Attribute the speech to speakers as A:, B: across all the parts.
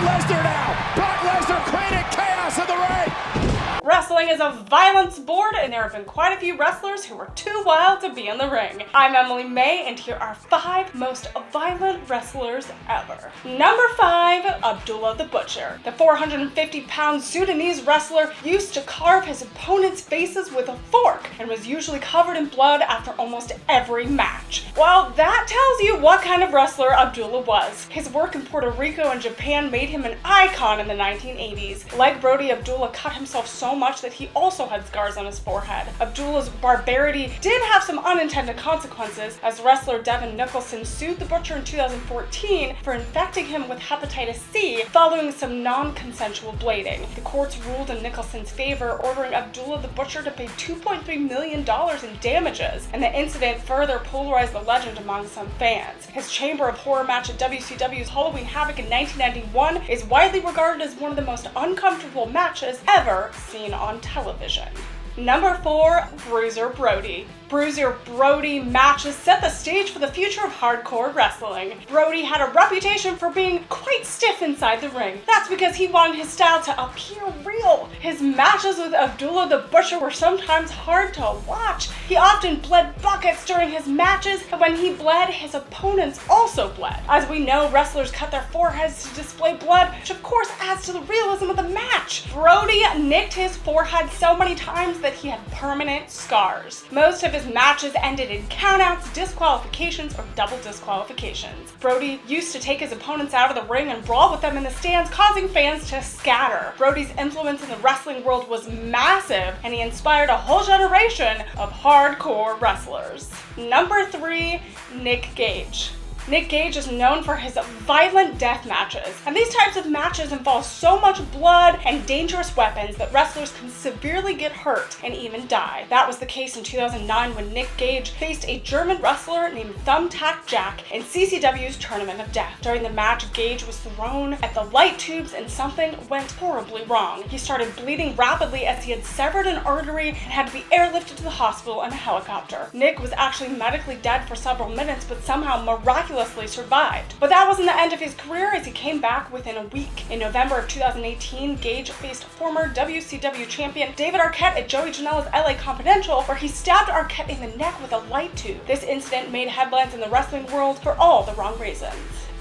A: Lesnar now. Brock Lesnar creating chaos in the ring.
B: Wrestling is a violent sport, and there have been quite a few wrestlers who were too wild to be in the ring. I'm Emily May, and here are 5 most violent wrestlers ever. Number 5, Abdullah the Butcher. The 450-pound Sudanese wrestler used to carve his opponent's faces with a fork and was usually covered in blood after almost every match. Well, that tells you what kind of wrestler Abdullah was. His work in Puerto Rico and Japan made him an icon in the 1980s. Like Brody, Abdullah cut himself so much that he also had scars on his forehead. Abdullah's barbarity did have some unintended consequences, as wrestler Devin Nicholson sued the Butcher in 2014 for infecting him with hepatitis C following some non-consensual blading. The courts ruled in Nicholson's favor, ordering Abdullah the Butcher to pay $2.3 million in damages, and the incident further polarized the legend among some fans. His Chamber of Horror match at WCW's Halloween Havoc in 1991 is widely regarded as one of the most uncomfortable matches ever seen on television. Number 4, Bruiser Brody. Bruiser Brody matches set the stage for the future of hardcore wrestling. Brody had a reputation for being quite stiff inside the ring. That's because he wanted his style to appear real. His matches with Abdullah the Butcher were sometimes hard to watch. He often bled buckets during his matches, and when he bled, his opponents also bled. As we know, wrestlers cut their foreheads to display blood, which of course adds to the realism of the match. Brody nicked his forehead so many times that he had permanent scars. Most of his matches ended in countouts, disqualifications, or double disqualifications. Brody used to take his opponents out of the ring and brawl with them in the stands, causing fans to scatter. Brody's influence in the wrestling world was massive, and he inspired a whole generation of hardcore wrestlers. Number 3, Nick Gage. Nick Gage is known for his violent death matches, and these types of matches involve so much blood and dangerous weapons that wrestlers can severely get hurt and even die. That was the case in 2009 when Nick Gage faced a German wrestler named Thumbtack Jack in CCW's Tournament of Death. During the match, Gage was thrown at the light tubes and something went horribly wrong. He started bleeding rapidly as he had severed an artery and had to be airlifted to the hospital in a helicopter. Nick was actually medically dead for several minutes, but somehow miraculously survived. But that wasn't the end of his career, as he came back within a week. In November of 2018, Gage faced former WCW champion David Arquette at Joey Janela's LA Confidential, where he stabbed Arquette in the neck with a light tube. This incident made headlines in the wrestling world for all the wrong reasons.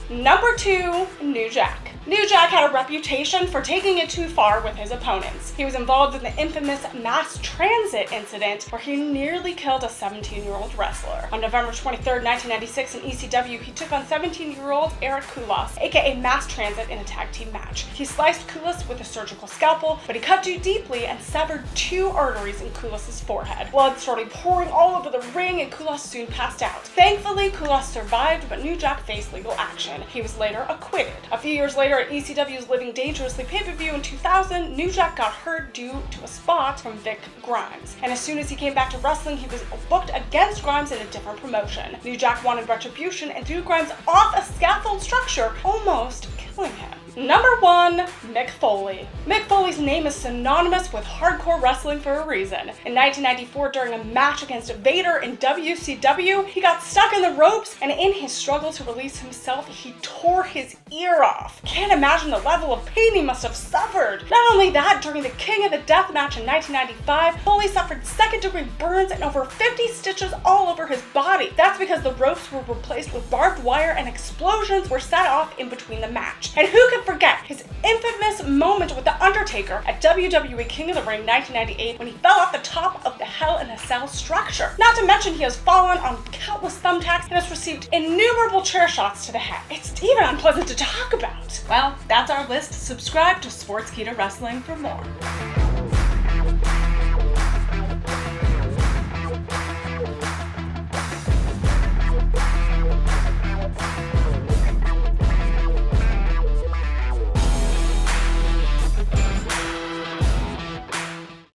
B: Number 2, New Jack. New Jack had a reputation for taking it too far with his opponents. He was involved in the infamous mass transit incident where he nearly killed a 17-year-old wrestler. On November 23, 1996 in ECW, he took on 17-year-old Eric Koulas, aka Mass Transit, in a tag team match. He sliced Koulas with a surgical scalpel, but he cut too deeply and severed 2 arteries in Koulas' forehead. Blood started pouring all over the ring, and Koulas soon passed out. Thankfully, Koulas survived, but New Jack faced legal action. He was later acquitted. A few years later, at ECW's Living Dangerously pay-per-view in 2000, New Jack got hurt due to a spot from Vic Grimes. And as soon as he came back to wrestling, he was booked against Grimes in a different promotion. New Jack wanted retribution and threw Grimes off a scaffold structure, almost killing him. Number 1, Mick Foley. Mick Foley's name is synonymous with hardcore wrestling for a reason. In 1994, during a match against Vader in WCW, he got stuck in the ropes, and in his struggle to release himself, he tore his ear off. Can't imagine the level of pain he must have suffered. Not only that, during the King of the Death match in 1995, Foley suffered second-degree burns and over 50 stitches all over his body. That's because the ropes were replaced with barbed wire and explosions were set off in between the match. And who could forget his infamous moment with The Undertaker at WWE King of the Ring 1998 when he fell off the top of the Hell in a Cell structure. Not to mention he has fallen on countless thumbtacks and has received innumerable chair shots to the head. It's even unpleasant to talk about.
C: Well, that's our list. Subscribe to Sportskeeda Wrestling for more.